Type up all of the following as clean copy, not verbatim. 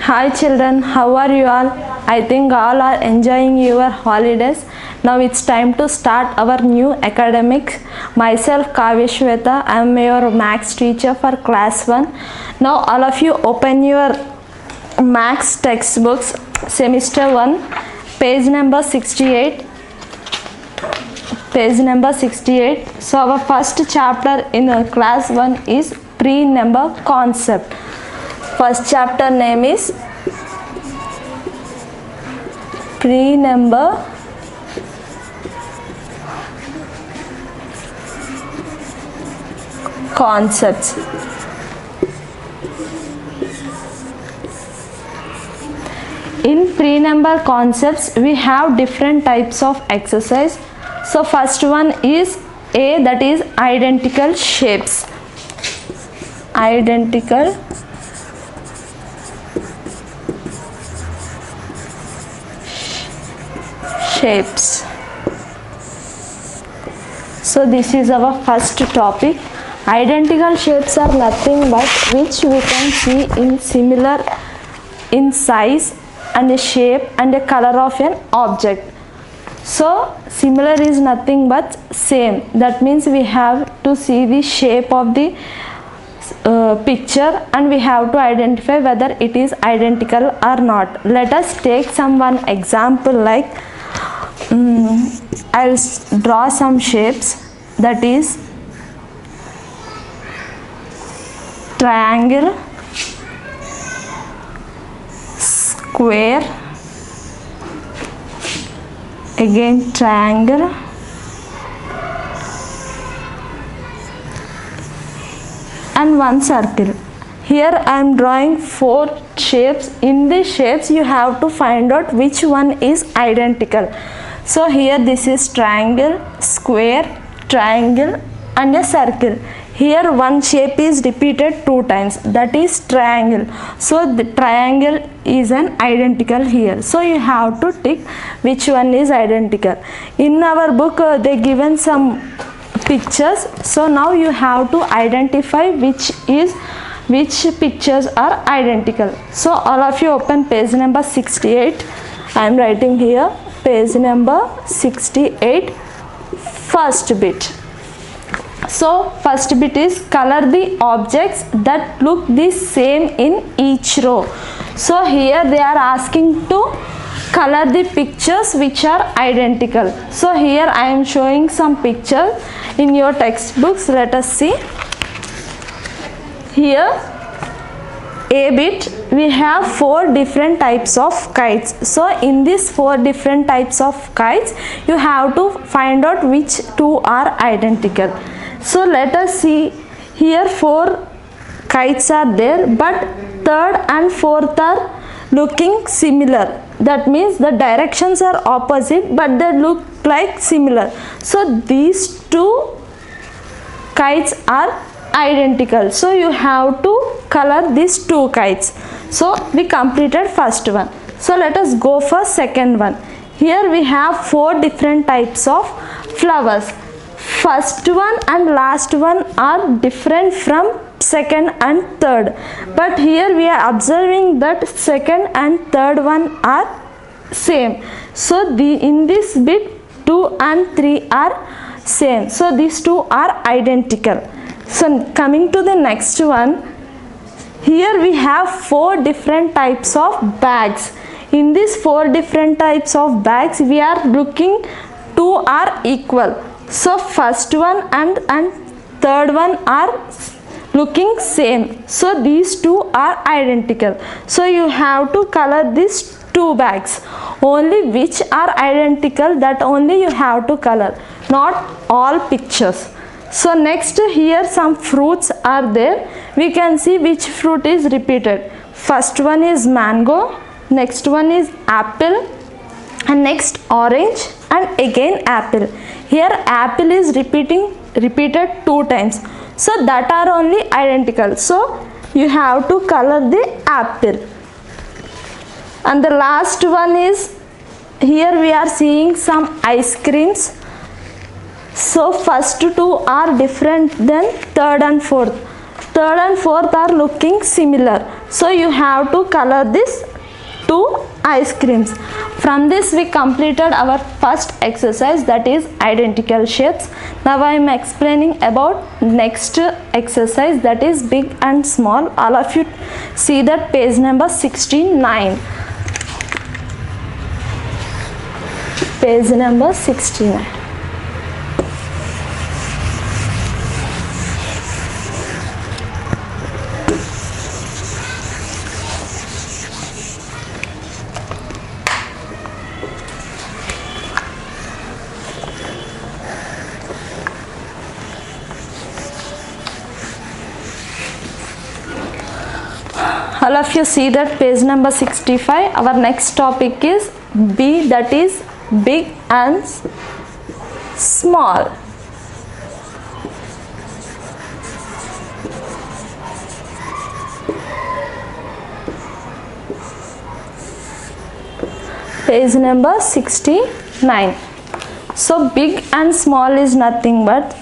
Hi children, how are you all? I think all are enjoying your holidays. Now it's time to start our new academics. Myself Kavya Shweta, I am your maths teacher for class 1. Now all of you open your maths textbooks, semester 1, page number 68. Page number 68. So our first chapter in class 1 is pre-number concept. First chapter name is pre-number concepts. In pre-number concepts we have different types of exercise. So first one is A, that is identical shapes. Identical shapes. So this is our first topic. Identical shapes are nothing but which we can see in similar in size and a shape and a color of an object. So similar is nothing but same. That means we have to see the shape of the picture and we have to identify whether it is identical or not. Let us take one example like I will draw some shapes, that is triangle, square, again triangle, and one circle. Here I am drawing 4 shapes. In these shapes you have to find out which one is identical. So here this is triangle, square, triangle and a circle. Here one shape is repeated 2 times, that is triangle. So the triangle is an identical here. So you have to tick which one is identical. In our book they given some pictures. So now you have to identify which pictures are identical. So all of you open page number 68. I am writing here page number 68, first bit. So first bit is color the objects that look the same in each row. So here they are asking to color the pictures which are identical. So here I am showing some pictures in your textbooks. Let us see. Here A bit we have 4 different types of kites. So in these 4 different types of kites you have to find out which 2 are identical. So let us see, here 4 kites are there but 3rd and 4th are looking similar. That means the directions are opposite but they look like similar. So these 2 kites are identical. So you have to color these 2 kites. So we completed first one. So let us go for second one. Here we have 4 different types of flowers. First one and last one are different from second and third. But here we are observing that second and third one are same. So in this bit 2 and 3 are same. So these 2 are identical. So coming to the next one, here we have 4 different types of bags. In these 4 different types of bags we are looking 2 are equal. So first one and third one are looking same. So these 2 are identical. So you have to color these 2 bags. Only which are identical, that only you have to color, not all pictures. So next here some fruits are there. We can see which fruit is repeated. First one is mango, next one is apple, and next orange, and again apple. Here apple is repeated 2 times. So that are only identical. So you have to color the apple. And the last one is, here we are seeing some ice creams. So first 2 are different than third and fourth. third and fourth are looking similar. So you have to color this two ice creams. From this we completed our first exercise, that is identical shapes. Now I am explaining about next exercise, that is big and small. All of you see that page number 69. Page number 69. All of you see that page number 65. Our next topic is B, that is big and small. Page number 69. So big and small is nothing but,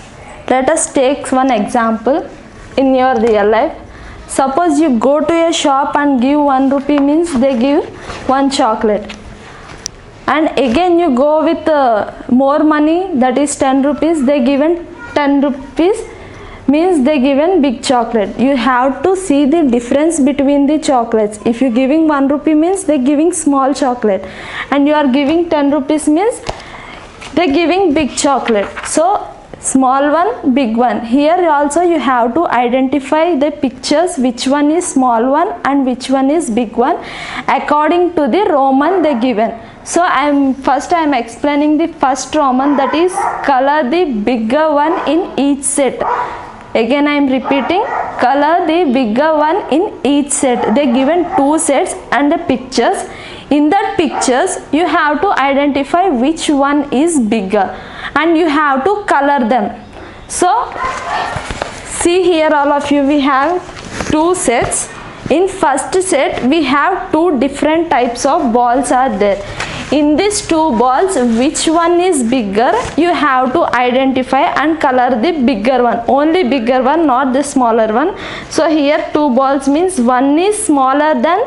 let us take one example in your real life. Suppose you go to a shop and give 1 rupee, means they give 1 chocolate. And again you go with more money, that is 10 rupees, they given 10 rupees, means they given big chocolate. You have to see the difference between the chocolates. If you giving 1 rupee means they giving small chocolate, and you are giving 10 rupees means they giving big chocolate. So small one, big one. Here also you have to identify the pictures, which one is small one and which one is big one, according to the Roman they given. So I am explaining the first Roman, that is color the bigger one in each set. Again I am repeating, color the bigger one in each set. They given 2 sets and the pictures. In that pictures you have to identify which one is bigger and you have to color them. So see here all of you, we have 2 sets. In first set we have 2 different types of balls are there. In these 2 balls, which one is bigger, you have to identify and color the bigger one, only bigger one, not the smaller one. So here 2 balls means one is smaller than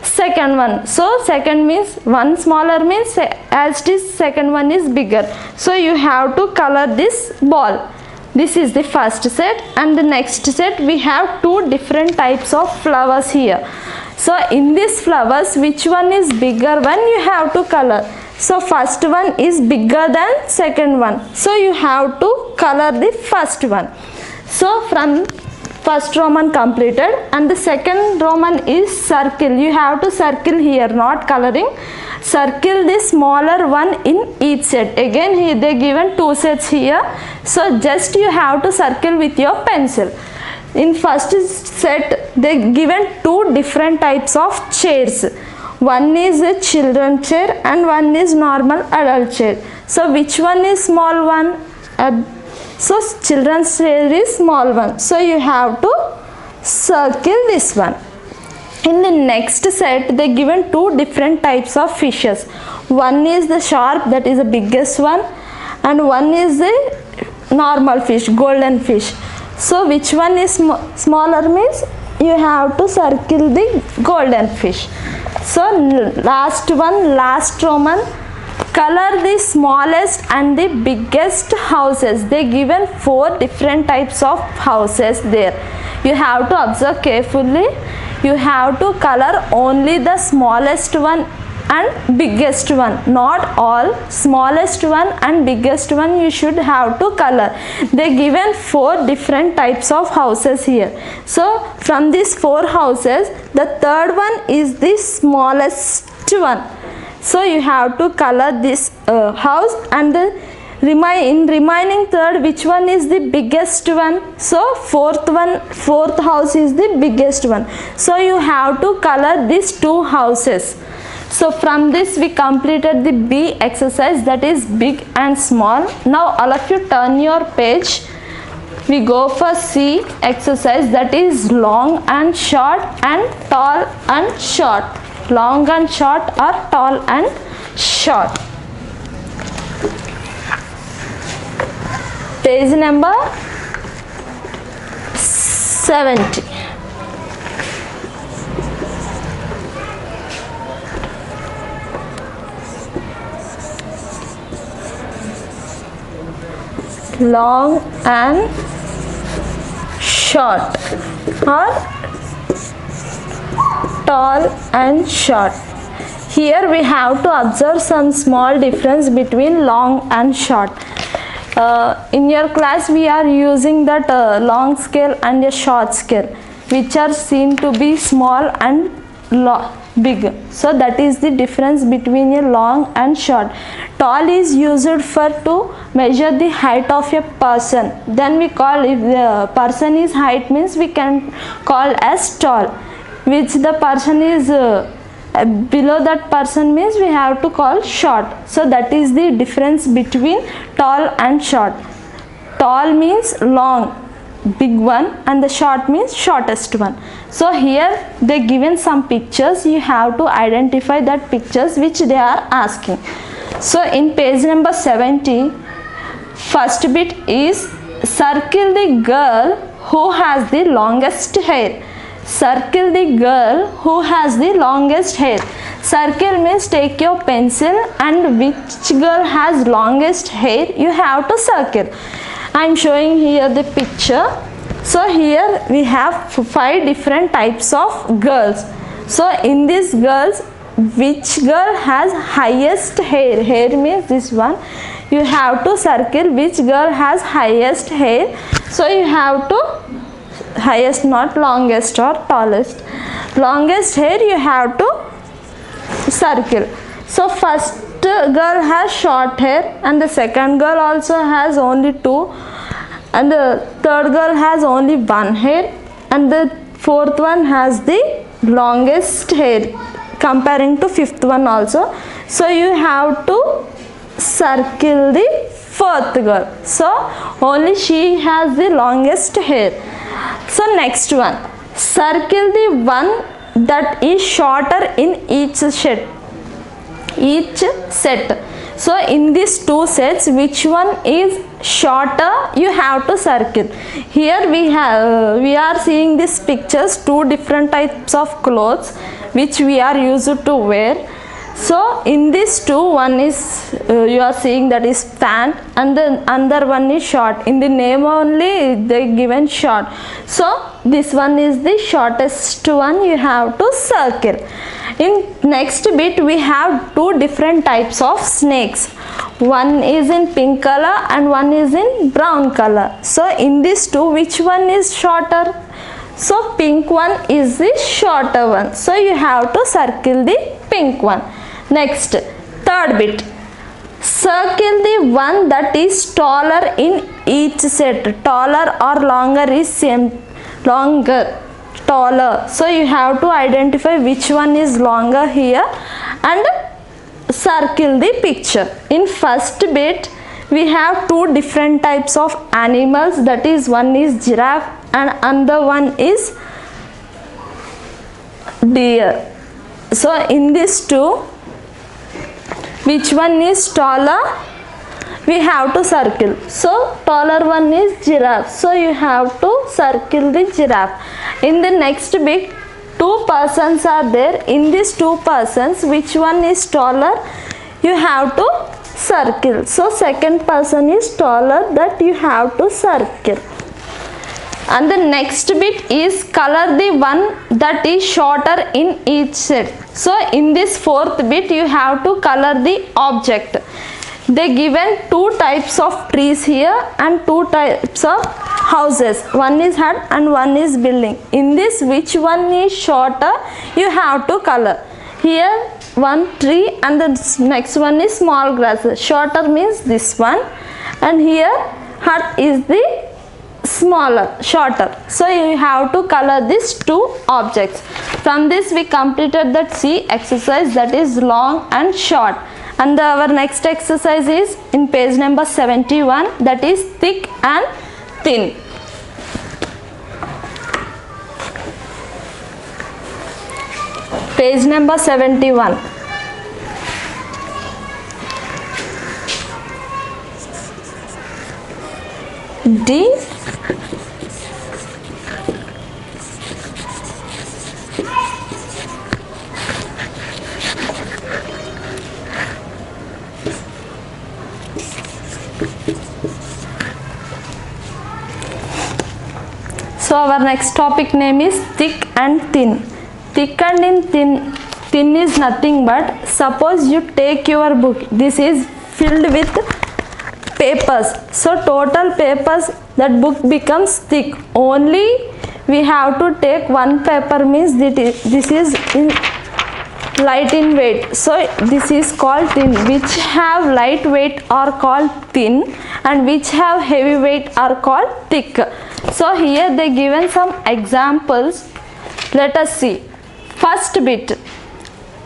second one. So second means one smaller means as it is second one is bigger. So you have to color this ball. This is the first set, and the next set we have 2 different types of flowers here. So in these flowers, which one is bigger one, you have to color. So first one is bigger than second one, so you have to color the first one. So from first Roman completed, and the second Roman is circle. You have to circle here, not coloring. Circle the smaller one in each set. Again here they given 2 sets here, so just you have to circle with your pencil. In first set they given 2 different types of chairs. One is a children chair and one is normal adult chair. So which one is small one? So children's chair is small one. So you have to circle this one. In the next set they given 2 different types of fishes. One is the shark, that is the biggest one, and one is the normal fish, golden fish. So which one is smaller means you have to circle the golden fish. So last one, last Roman, color the smallest and the biggest houses. They given 4 different types of houses there. You have to observe carefully. You have to color only the smallest one and biggest one, not all. Smallest one and biggest one you should have to color. They given 4 different types of houses here. So from these 4 houses, the third one is the smallest one. So you have to color this house, and the remaining third, which one is the biggest one? So fourth house is the biggest one. So you have to color these 2 houses. So from this we completed the B exercise, that is big and small. Now all of you turn your page. We go for C exercise, that is long and short and tall and short. Long and short or tall and short. Page number 70. Long and short, or tall and short. Here we have to observe some small difference between long and short. In your class we are using that long scale and a short scale, which are seen to be small and big. So that is the difference between a long and short. Tall is used for to measure the height of a person. Then we call, if the person is height, means we can call as tall. Which the person is below that person, means we have to call short. So that is the difference between tall and short. Tall means long, big one, and the short means shortest one. So here they given some pictures. You have to identify that pictures which they are asking. So in page number 70, first bit is circle the girl who has the longest hair. Circle the girl who has the longest hair. Circle means take your pencil and which girl has longest hair you have to circle. I am showing here the picture. So here we have 5 different types of girls. So in these girls, which girl has highest hair? Hair means this one. You have to circle which girl has highest hair. So you have to highest, not longest or tallest. Longest hair you have to circle. So first girl has short hair, and the second girl also has only 2, and the third girl has only 1 hair, and the fourth one has the longest hair comparing to fifth one also. So you have to circle the fourth girl. So only she has the longest hair. So next one, circle the one that is shorter in each set. So in these 2 sets, which one is shorter you have to circle. Here we are seeing these pictures, 2 different types of clothes which we are used to wear. So in these 2, one is you are seeing that is pant, and the other one is short. In the name only they given short. So this one is the shortest one you have to circle. In next bit we have 2 different types of snakes. One is in pink color and one is in brown color. So in these 2, which one is shorter? So pink one is the shorter one. So you have to circle the pink one. Next, third bit, circle the one that is taller in each set. Taller or longer is same. Longer, taller. So you have to identify which one is longer here and circle the picture. In first bit we have 2 different types of animals, that is, one is giraffe and another one is deer. So in these 2, which one is taller we have to circle. So taller one is giraffe. So you have to circle the giraffe. In the next bit, 2 persons are there. In these 2 persons, which one is taller you have to circle. So second person is taller, that you have to circle. And the next bit is color the one that is shorter in each set. So in this 4th bit you have to color the object. They given 2 types of trees here and 2 types of houses. One is hut and one is building. In this, which one is shorter you have to color. Here one tree and the next one is small grass. Shorter means this one, and here hut is the smaller, shorter. So you have to color these 2 objects. From this we completed that C exercise, that is long and short. And our next exercise is in page number 71, that is thick and thin. Page number 71. D So our next topic name is thick and thin. Thick and thin is nothing but, suppose you take your book, this is filled with papers, so total papers, that book becomes thick. Only we have to take one paper, means this is light in weight, so this is called thin. Which have light weight are called thin, and which have heavy weight are called thick. So here they given some examples. Let us see. First bit,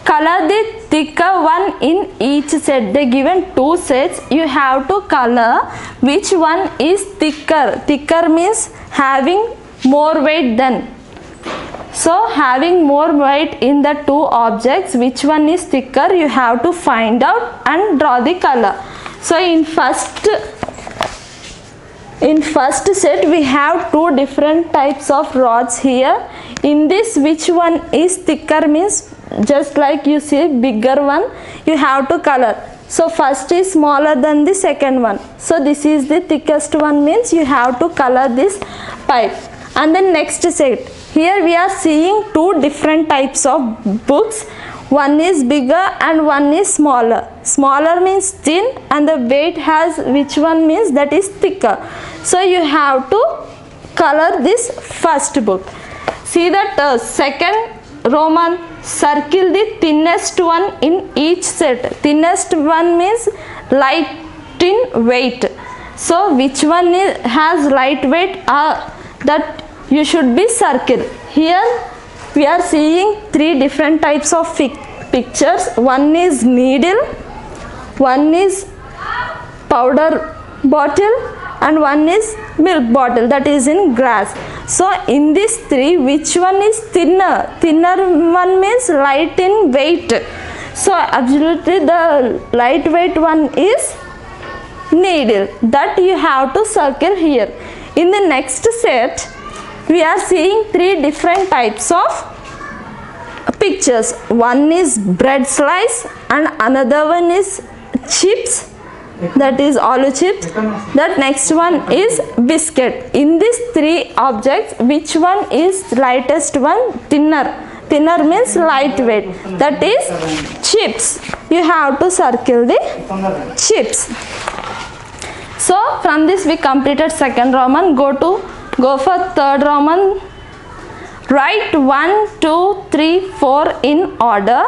color the thicker one in each set. They given two sets. You have to color which one is thicker. Thicker means having more weight than. So having more weight in the two objects, which one is thicker, you have to find out and draw the color. So in first set we have two different types of rods here. In this, which one is thicker means, just like you see bigger one, you have to color. So first is smaller than the second one, so this is the thickest one, means you have to color this pipe. And then next set, here we are seeing two different types of books. One is bigger and one is smaller. Smaller means thin, and the weight has, which one means that is thicker. So you have to color this first book. See that second Roman, circle the thinnest one in each set. Thinnest one means light in weight. So which one has light weight, that you should be circle. Here we are seeing three different types of pictures. One is needle, one is powder bottle, and one is milk bottle, that is in glass. So in these three, which one is thinner? Thinner one means light in weight. So absolutely the lightweight one is needle, that you have to circle here. In the next set, we are seeing three different types of pictures. One is bread slice, and another one is chips, that is aloo chips. That next one is biscuit. In these three objects, which one is lightest one? Thinner. Thinner means lightweight, that is chips. You have to circle the chips. So from this we completed second Roman. Go for third Roman. Write 1, 2, 3, 4 in order,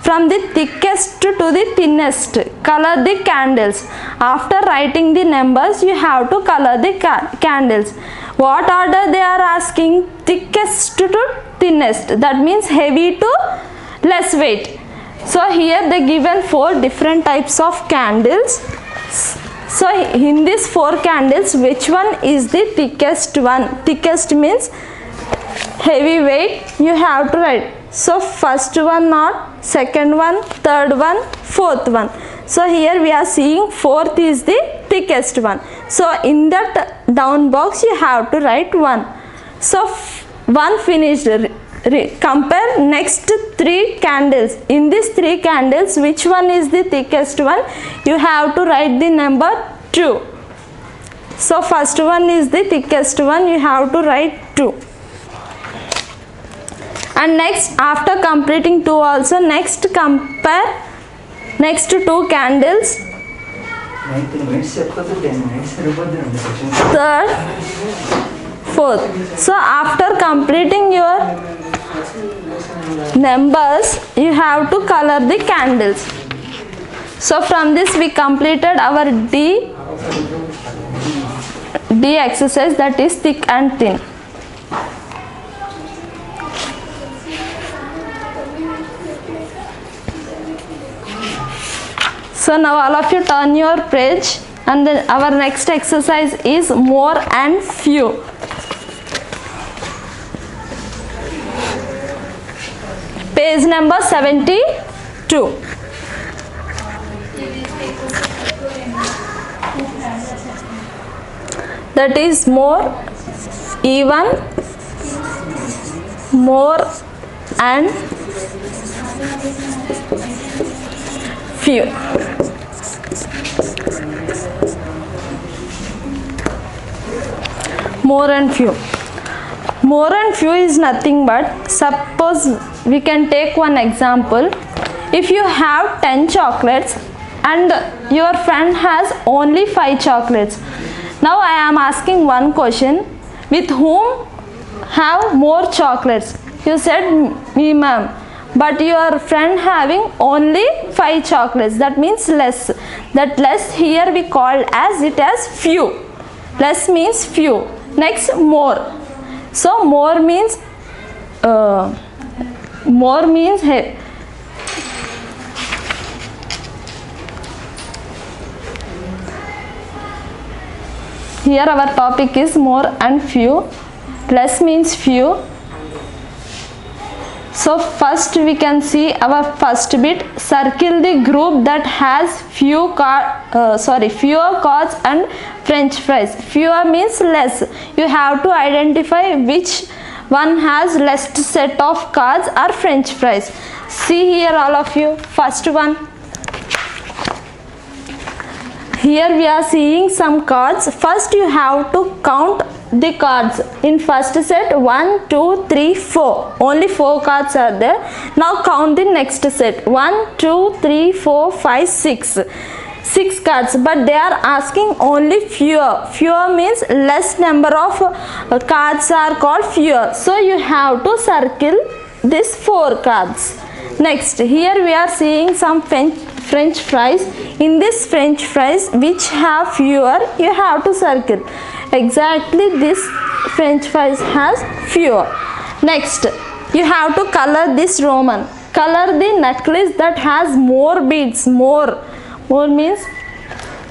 from the thickest to the thinnest. Color the candles. After writing the numbers, you have to color the candles. What order they are asking? Thickest to thinnest. That means heavy to less weight. So here they given four different types of candles. So in these four candles, which one is the thickest one? Thickest means heavy weight, you have to write. So first one not, second one, third one, fourth one. So here we are seeing fourth is the thickest one. So in that down box you have to write 1. So one finished. Compare next three candles. In these three candles, which one is the thickest one? You have to write the number 2. So first one is the thickest one, you have to write 2. And next, after completing 2 also, next compare next 2 candles. Third, fourth. So after completing your numbers, you have to color the candles. So from this we completed our D exercise, that is thick and thin. So now all of you turn your page, and then our next exercise is more and few. Page number 72. That is more, even, more and few. More and few. More and few is nothing but, suppose we can take one example. If you have 10 chocolates and your friend has only 5 chocolates. Now I am asking one question, with whom have more chocolates? You said me, ma'am, but your friend having only 5 chocolates, that means less. That less here we call as it as few. Less means few. Next, more. So more means here our topic is more and few. Less means few. So first we can see our first bit. Circle the group that has fewer cards and French fries. Fewer means less. You have to identify which one has less set of cards or French fries. See here all of you. First one. Here we are seeing some cards. First you have to count the cards. In first set 1, 2, 3, 4. Only 4 cards are there. Now count the next set. 1, 2, 3, 4, 5, 6. 6 cards, but they are asking only fewer. Fewer means less number of cards are called fewer. So you have to circle these 4 cards. Next, here we are seeing some French fries. In this French fries which have fewer, you have to circle. Exactly this French fries has fewer. Next, you have to color this Roman. Color the necklace that has more beads. More means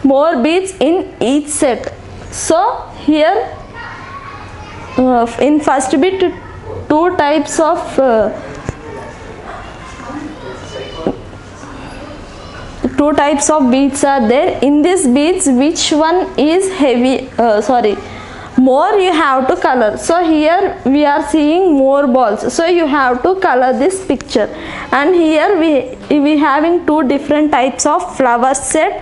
more beads in each set. So here in first bit two types of beads are there. In these beads, which one is heavy? More you have to color. So here we are seeing more balls. So you have to color this picture. And here we having 2 different types of flower set.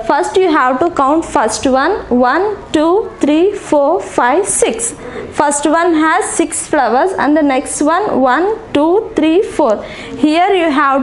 First you have to count first one. 1, 2, 3, 4, 5, 6. First one has 6 flowers and the next one 1, 2, 3, 4. Here you have to